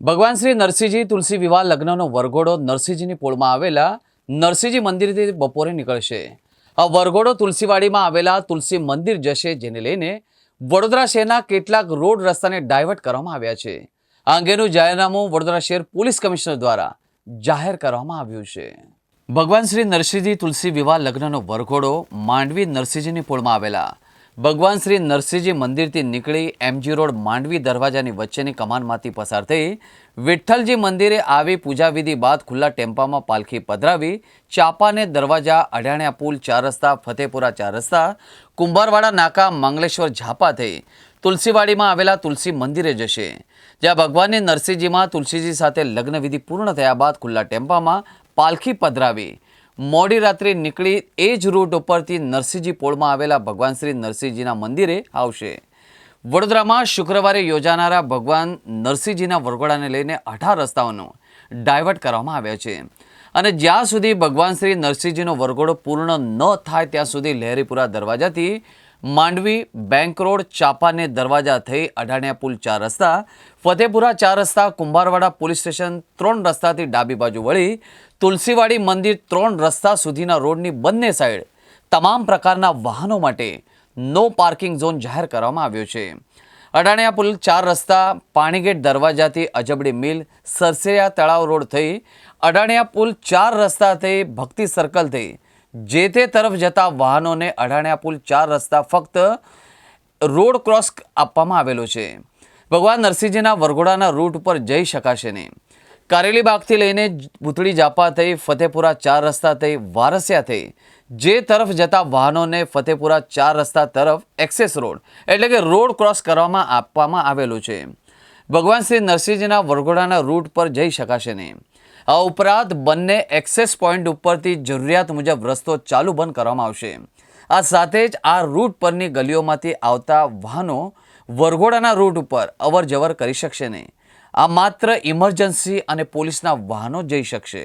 ભગવાન શ્રી નરસિંહજી તુલસી વિવાહ લગ્નનો વરઘોડો નરસિંહજીની પોળમાં આવેલા નરસિંહજી મંદિરથી બપોરે નીકળશે। આ વરઘોડો તુલસીવાડીમાં આવેલા તુલસી મંદિર જશે, જેને લઈને વડોદરા શહેરના કેટલાક રોડ રસ્તાને ડાયવર્ટ કરવામાં આવ્યા છે। આ અંગેનું જાહેરનામું વડોદરા શહેર પોલીસ કમિશનર દ્વારા જાહેર કરવામાં આવ્યું છે। ભગવાન શ્રી નરસિંહજી તુલસી વિવાહ લગ્નનો વરઘોડો માંડવી નરસિંહજીની પોળમાં આવેલા ભગવાન શ્રી નરસિંહજી મંદિરથી નીકળી એમજી રોડ માંડવી દરવાજાની વચ્ચેની કમાનમાંથી પસાર થઈ વિઠ્ઠલજી મંદિરે આવી પૂજાવિધિ બાદ ખુલ્લા ટેમ્પામાં પાલખી પધરાવી ચાપાને દરવાજા, અઢાણિયા પુલ, ચાર રસ્તા, ફતેપુરા ચાર રસ્તા, કુંભારવાડા નાકા, મંગલેશ્વર ઝાપા થઈ તુલસીવાડીમાં આવેલા તુલસી મંદિરે જશે, જ્યાં ભગવાનની નરસિંહજીમાં તુલસીજી સાથે લગ્નવિધિ પૂર્ણ થયા બાદ ખુલ્લા ટેમ્પામાં પાલખી પધરાવી મોડી રાત્રે નીકળી એ જ રૂટ ઉપરથી નરસિંહજી પોળમાં આવેલા ભગવાન શ્રી નરસિંહજીના મંદિરે આવશે। વડોદરામાં શુક્રવારે યોજાનારા ભગવાન નરસિંહજીના વરઘોડાને લઈને 18 રસ્તાઓનો ડાયવર્ટ કરવામાં આવ્યા છે અને જ્યાં સુધી ભગવાન શ્રી નરસિંહજીનો વરઘોડો પૂર્ણ ન થાય ત્યાં સુધી લહેરીપુરા દરવાજાથી માંડવી, બેંક રોડ, ચાપાને દરવાજા થઈ અઢાણિયા પુલ ચાર રસ્તા, ફતેપુરા ચાર રસ્તા, કુંભારવાડા પોલીસ સ્ટેશન 3 રસ્તાથી ડાબી બાજુ વળી તુલસીવાડી મંદિર 3 રસ્તા સુધીના રોડની બંને સાઈડ તમામ પ્રકારના વાહનો માટે નો પાર્કિંગ ઝોન જાહેર કરવામાં આવ્યો છે। અઢાણિયા પુલ ચાર રસ્તા, પાણીગેટ દરવાજાથી અજબડી મિલ, સરસેયા તળાવ રોડ થઈ અઢાણિયા પુલ ચાર રસ્તા થઈ ભક્તિ સર્કલ થઈ જે તે તરફ જતા વાહનોને અઢાણિયા પુલ ચાર રસ્તા ફક્ત રોડ ક્રોસ આપવામાં આવેલો છે। ભગવાન નરસિંહજીના વરઘોડાના રૂટ ઉપર જઈ શકાશે નહીં। કારેલીબાગથી લઈને ભૂતળી ઝાપા થઈ ફતેપુરા ચાર રસ્તા થઈ વારસિયા થઈ જે તરફ જતા વાહનોને ફતેપુરા ચાર રસ્તા તરફ એક્સેસ રોડ એટલે કે રોડ ક્રોસ કરવામાં આપવામાં આવેલું છે। ભગવાન શ્રી નરસિંહજીના વરઘોડાના રૂટ પર જઈ શકાશે નહીં। આ ઉપરાંત બંને એક્સેસ પોઈન્ટ ઉપરથી જરૂરિયાત મુજબ રસ્તો ચાલુ બંધ કરવામાં આવશે। આ સાથે જ આ રૂટ પરની ગલીઓમાંથી આવતા વાહનો વરઘોડાના રૂટ ઉપર અવર જવર કરી શકશે નહીં। આ માત્ર ઇમરજન્સી અને પોલીસના વાહનો જઈ શકશે।